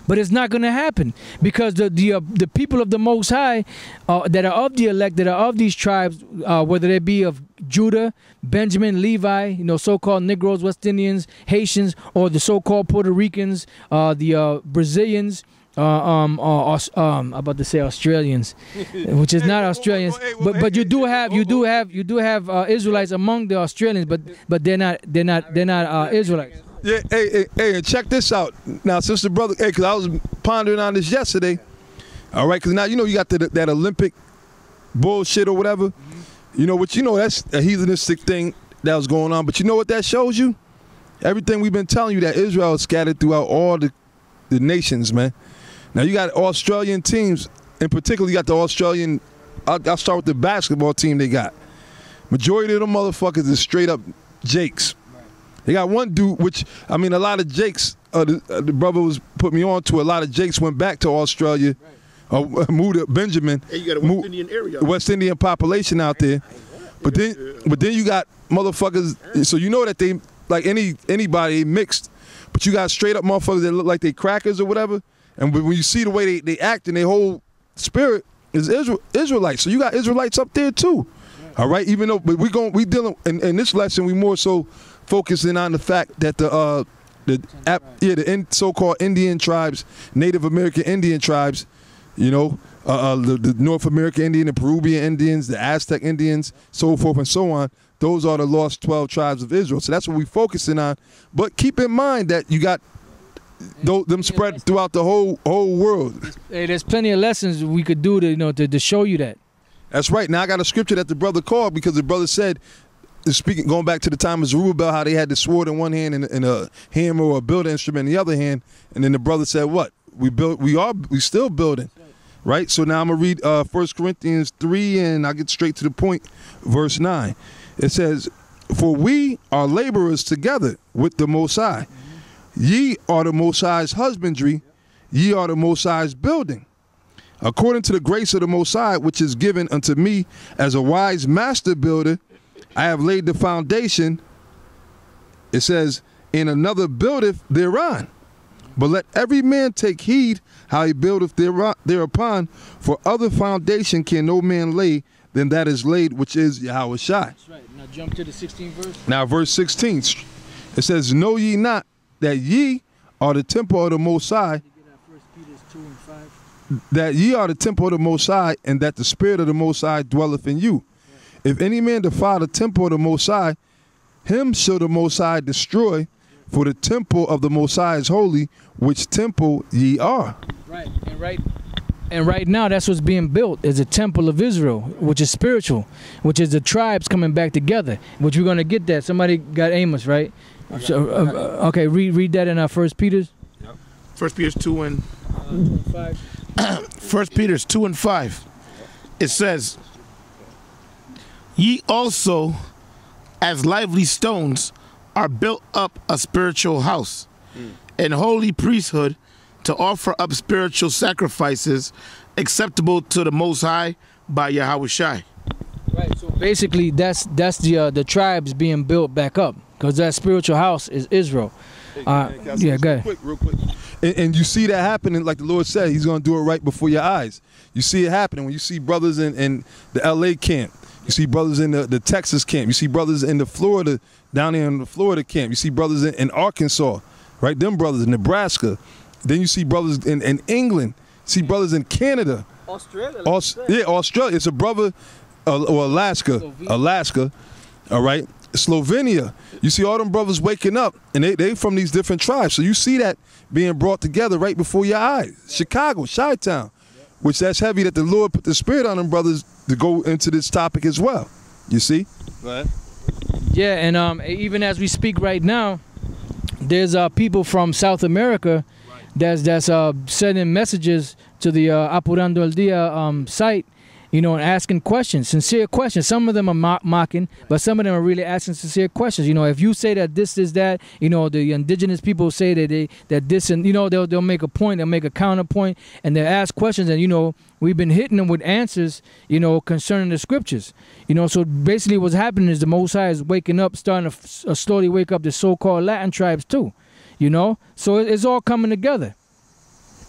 But it's not going to happen because the people of the Most High that are of the elect, that are of these tribes, whether they be of Judah, Benjamin, Levi, you know, so-called Negroes, West Indians, Haitians, or the so-called Puerto Ricans, the Brazilians, I'm about to say Australians, which is not Australians, but you do have Israelites among the Australians, but they're not Israelites. Yeah, hey, and check this out. Now, sister, brother, hey, because I was pondering on this yesterday. All right, because now you know you got that Olympic bullshit or whatever. You know what? You know that's a heathenistic thing that was going on. But you know what that shows you? Everything we've been telling you that Israel is scattered throughout all the nations, man. Now you got Australian teams, in particular. You got the Australian. I'll start with the basketball team they got. Majority of them motherfuckers is straight up Jakes. They got one dude, which, I mean, a lot of Jakes, the brother was put me on to, a lot of Jakes went back to Australia, moved to Benjamin. And you got a West Indian area. West Indian population out there. But then you got motherfuckers, so you know that they, like anybody, mixed. But you got straight up motherfuckers that look like they crackers or whatever. And when you see the way they act and their whole spirit is Israelites. So you got Israelites up there too. All right, even though, but we dealing in this lesson, we more so focusing on the fact that the so-called Indian tribes, Native American Indian tribes, you know, the North American Indian, the Peruvian Indians, the Aztec Indians, so forth and so on. Those are the lost 12 tribes of Israel. So that's what we're focusing on. But keep in mind that you got them spread throughout the whole world. Hey, there's plenty of lessons we could do to show you that. That's right. Now I got a scripture that the brother called because the brother said, speaking, going back to the time of Zerubbabel, how they had the sword in one hand and a hammer or a building instrument in the other hand, and then the brother said, "What we still building, right?" So now I'm gonna read 1 Corinthians 3, and I'll get straight to the point. Verse 9, it says, "For we are laborers together with the Most High. Ye are the Most High's husbandry, ye are the Most High's building. According to the grace of the Most High, which is given unto me as a wise master builder, I have laid the foundation," it says, "and another buildeth thereon. But let every man take heed how he buildeth thereupon, for other foundation can no man lay than that is laid, which is Yahweh Shai." That's right. Now jump to the 16th verse. Now verse 16, it says, "Know ye not that ye are the temple of the Most High, that ye are the temple of the Most High, and that the Spirit of the Most High dwelleth in you. If any man defile the temple of the Most High, him shall the Most High destroy, for the temple of the Most High is holy, which temple ye are." And right now, that's what's being built, is a temple of Israel, which is spiritual, which is the tribes coming back together, which we're going to get that. Somebody got Amos, right? So, okay, read that in our 1 Peter. 1 Peter 2 and 5. 1 Peter 2 and 5. It says, "Ye also, as lively stones, are built up a spiritual house, and holy priesthood, to offer up spiritual sacrifices acceptable to the Most High by Yahweh Shai." Right. So basically, that's the tribes being built back up, because that spiritual house is Israel. Yeah, go ahead. Real quick. And you see that happening, like the Lord said, He's going to do it right before your eyes. You see it happening when you see brothers in the LA camp. You see brothers in the Texas camp. You see brothers in the Florida, down there in the Florida camp. You see brothers in Arkansas, right? Them brothers in Nebraska. Then you see brothers in England. See brothers in Canada. Australia. Australia. It's a brother, or Alaska. Slovenia. Alaska, all right? Slovenia. You see all them brothers waking up, and they from these different tribes. So you see that being brought together right before your eyes. Chicago, Chi-Town, which that's heavy that the Lord put the Spirit on them brothers to go into this topic as well. You see? Right. Yeah, and even as we speak right now, there's people from South America that's sending messages to the Apurando el Dia site, and asking questions, sincere questions. Some of them are mocking, but some of them are really asking sincere questions. If you say that this is that, the indigenous people say that this, and they'll make a point, they'll make a counterpoint, and they'll ask questions, and we've been hitting them with answers, concerning the scriptures. So basically what's happening is the Most High is waking up, starting to slowly wake up the so-called Latin tribes too. So it's all coming together.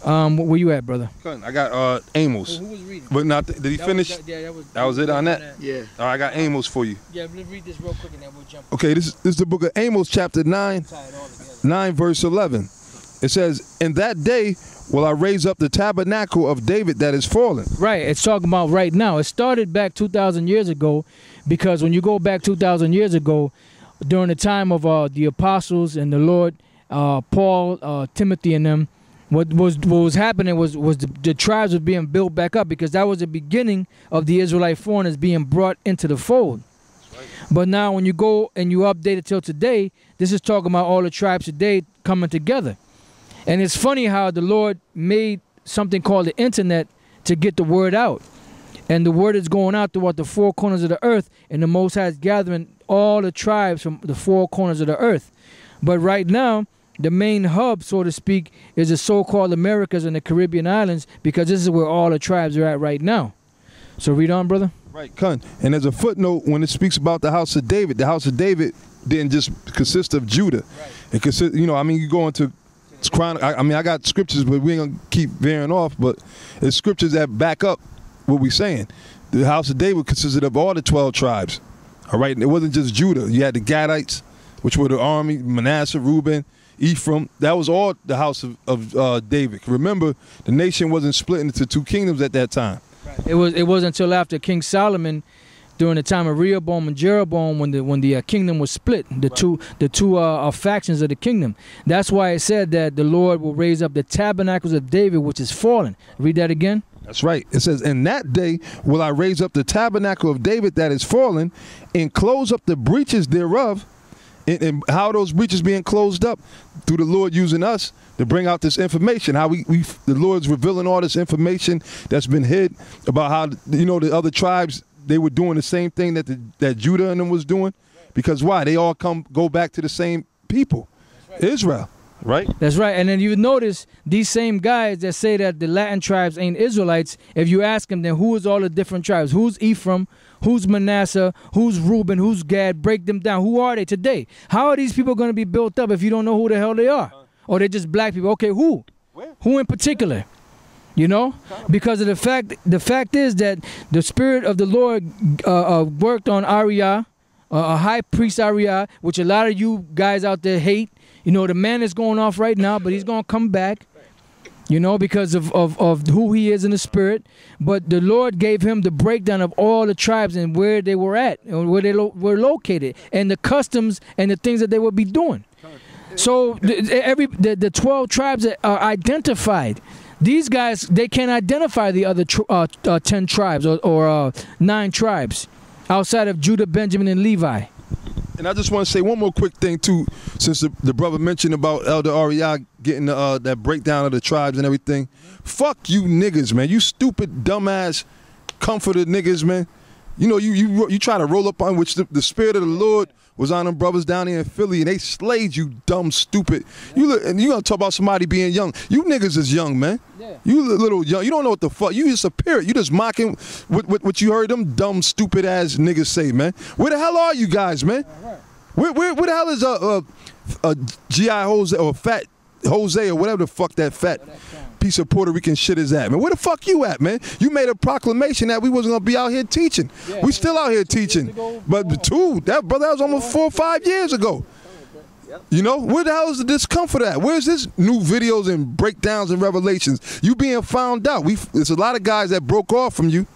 Where you at, brother? I got Amos. Who was reading? But not did he finish? That was it on that? Yeah. All right, I got Amos for you. Yeah, let's read this real quick and then we'll jump. Okay, this is the book of Amos, chapter 9, 9 verse 11. It says, "In that day will I raise up the tabernacle of David that is fallen." Right, it's talking about right now. It started back 2,000 years ago, because when you go back 2,000 years ago, during the time of the apostles and the Lord, Paul, Timothy, and them, what was happening was the tribes were being built back up, because that was the beginning of the Israelite foreigners being brought into the fold. Right. But now when you go and you update it till today, this is talking about all the tribes today coming together. And it's funny how the Lord made something called the internet to get the word out. And the word is going out throughout the four corners of the earth, and the Most High is gathering all the tribes from the four corners of the earth. But right now, the main hub, so to speak, is the so-called Americas and the Caribbean islands, because this is where all the tribes are at right now. So read on, brother. Right, Kun. And there's a footnote when it speaks about the house of David. The house of David didn't just consist of Judah. Right. It consists, you know, I mean, you go into I got scriptures, but we ain't gonna keep veering off. But it's scriptures that back up what we're saying. The house of David consisted of all the 12 tribes. All right, and it wasn't just Judah. You had the Gadites, which were the army, Manasseh, Reuben, Ephraim. That was all the house of David. Remember, the nation wasn't split into two kingdoms at that time. Right. It wasn't until after King Solomon, during the time of Rehoboam and Jeroboam, when the kingdom was split, the two factions of the kingdom. That's why it said that the Lord will raise up the tabernacles of David, which is fallen. Read that again. That's right. It says, "In that day will I raise up the tabernacle of David that is fallen, and close up the breaches thereof." And how are those breaches being closed up? Through the Lord using us to bring out this information. How the Lord's revealing all this information that's been hid about how, you know, the other tribes, they were doing the same thing that Judah and them was doing. Because why? They all go back to the same people, Israel. Right? That's right. And then you notice these same guys that say that the Latin tribes ain't Israelites, if you ask them, then who is all the different tribes? Who's Ephraim? Who's Manasseh? Who's Reuben? Who's Gad? Break them down. Who are they today? How are these people going to be built up if you don't know who the hell they are? Or they're just black people? Okay, who? Where? Who in particular? You know? Because of the fact is that the Spirit of the Lord worked on Ariah, a high priest Ariah, which a lot of you guys out there hate. You know, the man is going off right now, but he's going to come back, you know, because of who he is in the spirit. But the Lord gave him the breakdown of all the tribes and where they were at, and where they were located, and the customs and the things that they would be doing. So the 12 tribes are identified. These guys, they can't identify the other 10 tribes or 9 tribes outside of Judah, Benjamin, and Levi. And I just want to say one more quick thing, too, since the brother mentioned about Elder Ariah getting that breakdown of the tribes and everything. Fuck you niggas, man. You stupid, dumbass, comforted niggas, man. You know, you try to roll up on which the Spirit of the Lord was on them brothers down here in Philly, and they slayed you, dumb, stupid. You look, and you gonna talk about somebody being young. You niggas is young, man. Yeah. You little young. You don't know what the fuck. You just a parrot. You just mocking what you heard them dumb, stupid ass niggas say, man. Where the hell are you guys, man? Where the hell is a G.I. Jose or Fat Jose or whatever the fuck that fat piece of Puerto Rican shit is at, man? Where the fuck you at, man? You made a proclamation that we wasn't gonna be out here teaching. Yeah, we still out here teaching. But that was almost 4 or 5 years ago. You know, where the hell is the discomfort at? Where's this new videos and breakdowns and revelations? You being found out. There's a lot of guys that broke off from you.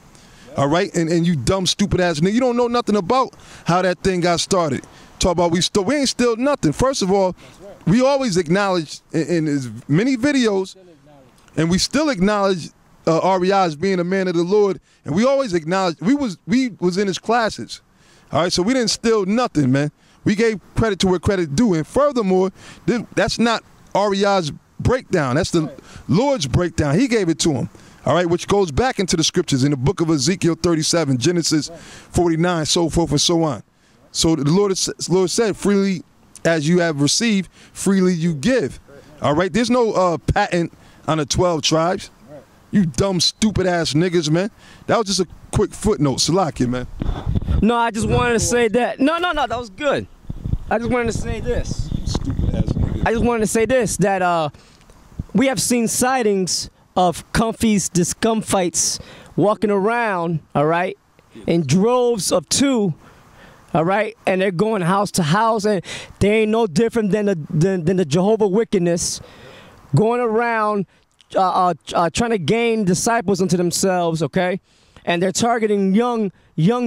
All right, and you dumb, stupid ass nigga. You don't know nothing about how that thing got started. Talk about we ain't still nothing. First of all, we always acknowledge in as many videos, and we still acknowledge Ariah as being a man of the Lord, and we always acknowledge we was in his classes. All right, so we didn't steal nothing, man. We gave credit to where credit due, and furthermore, that's not Ariah's breakdown. That's the Lord's breakdown. He gave it to him. All right, which goes back into the scriptures in the book of Ezekiel 37, Genesis 49, so forth and so on. So the Lord said, freely as you have received, freely you give. All right, there's no patent on the 12 tribes. You dumb, stupid ass niggas, man. That was just a quick footnote. Salaki, man. No, I just wanted to say that. No, that was good. I just wanted to say this. Stupid ass niggas. I just wanted to say this, that we have seen sightings of comfies, discomfites walking around, all right, in droves of two, all right, and they're going house to house, and they ain't no different than the Jehovah wickedness, going around trying to gain disciples unto themselves, okay, and they're targeting young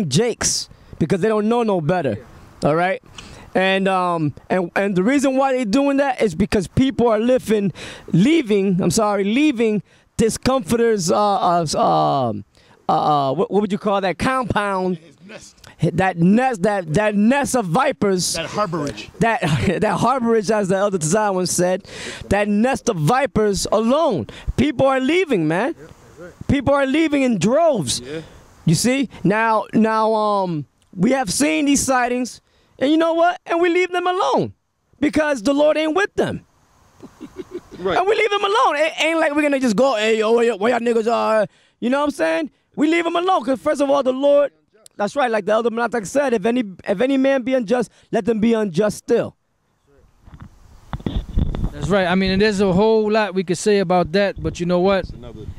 Jakes because they don't know no better, all right. And the reason why they're doing that is because people are leaving discomforters, what would you call that compound? That nest of vipers. That harborage. That harborage, as the Elder Tazan once said, that nest of vipers alone. People are leaving, man. People are leaving in droves. Yeah. You see? Now, we have seen these sightings. And you know what? And we leave them alone because the Lord ain't with them. Right. And we leave them alone. It ain't like we're going to just go, hey, yo, where y'all niggas are? You know what I'm saying? We leave them alone because, first of all, the Lord, that's right, like the Elder Manatak said, if any man be unjust, let them be unjust still. That's right. I mean, and there's a whole lot we could say about that, but you know what?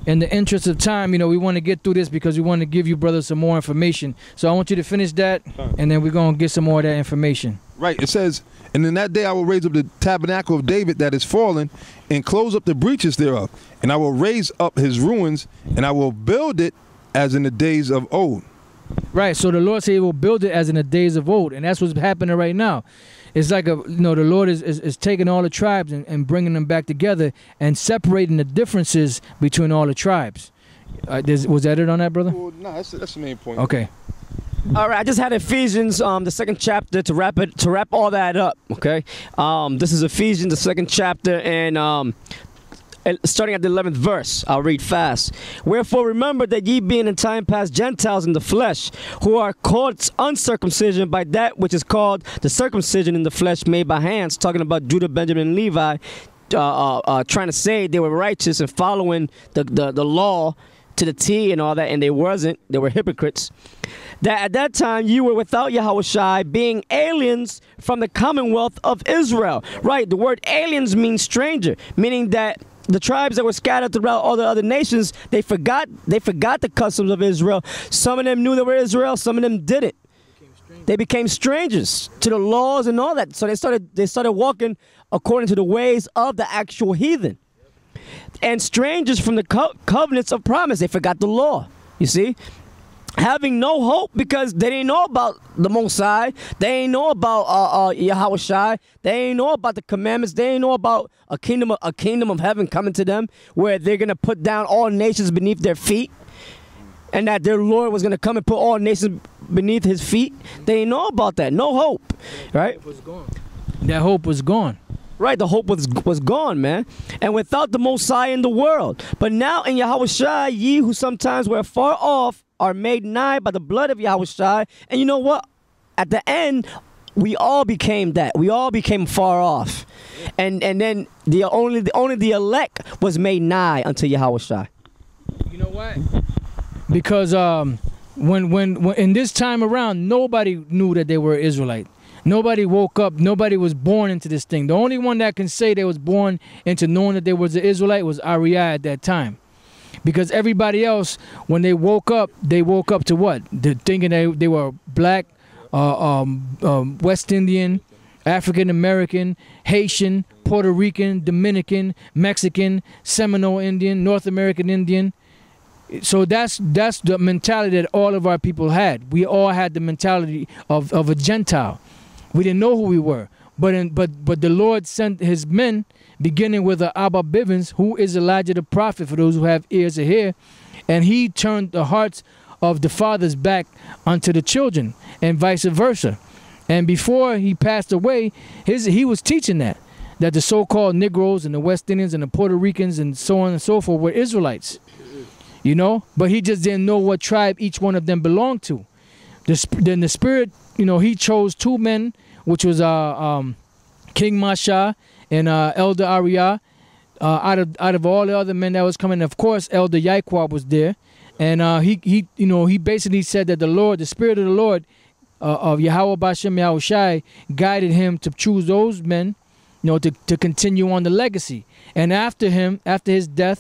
In the interest of time, we want to get through this because we want to give you brothers some more information. So I want you to finish that, and then we're going to get some more of that information. Right. It says, and in that day I will raise up the tabernacle of David that is fallen, and close up the breaches thereof, and I will raise up his ruins, and I will build it as in the days of old. Right. So the Lord said he will build it as in the days of old, and that's what's happening right now. It's like the Lord is taking all the tribes and bringing them back together and separating the differences between all the tribes. Was that it on that, brother? Well, no, that's the main point. Okay. All right, I just had Ephesians, the second chapter, to wrap all that up. Okay, this is Ephesians, the second chapter, and starting at the 11th verse, I'll read fast. Wherefore remember that ye being in time past Gentiles in the flesh, who are called uncircumcision by that which is called the circumcision in the flesh made by hands, talking about Judah, Benjamin, and Levi, trying to say they were righteous and following the law to the T and all that, and they wasn't. They were hypocrites. That at that time you were without Yahushua, being aliens from the commonwealth of Israel. Right, the word aliens means stranger, meaning that the tribes that were scattered throughout all the other nations, they forgot the customs of Israel. Some of them knew they were Israel, some of them didn't. They became strangers to the laws and all that. So they started walking according to the ways of the actual heathen. And strangers from the covenants of promise. They forgot the law, you see. Having no hope because they didn't know about the Most High. They didn't know about Yahushua. They didn't know about the commandments. They didn't know about a kingdom of heaven coming to them where they're going to put down all nations beneath their feet, and that their Lord was going to come and put all nations beneath his feet. They didn't know about that. No hope, right? That hope was gone. Right, the hope was gone, man. And without the Most High in the world. But now in Yahushua, ye who sometimes were far off are made nigh by the blood of Yahushua. And you know what? At the end, we all became that. We all became far off. And then only the elect was made nigh unto Yahushua. You know what? Because when in this time around, nobody knew that they were Israelite. Nobody woke up. Nobody was born into this thing. The only one that can say they was born into knowing that they was an Israelite was Ariah at that time. Because everybody else, when they woke up to what? Thinking they were black, West Indian, African American, Haitian, Puerto Rican, Dominican, Mexican, Seminole Indian, North American Indian. So that's the mentality that all of our people had. We all had the mentality of a Gentile. We didn't know who we were. But the Lord sent his men, beginning with Abba Bivens, who is Elijah the prophet, for those who have ears to hear, and he turned the hearts of the fathers back unto the children, and vice versa. And before he passed away, he was teaching that the so-called Negroes and the West Indians and the Puerto Ricans and so on and so forth were Israelites. You know, but he just didn't know what tribe each one of them belonged to. Then the Spirit, he chose two men, which was King Masha and Elder Ariah, out of all the other men that was coming. Of course, Elder Yaiqua was there, and he basically said that the Spirit of the Lord of Yahweh Bashem Yahushai guided him to choose those men to continue on the legacy. And after his death,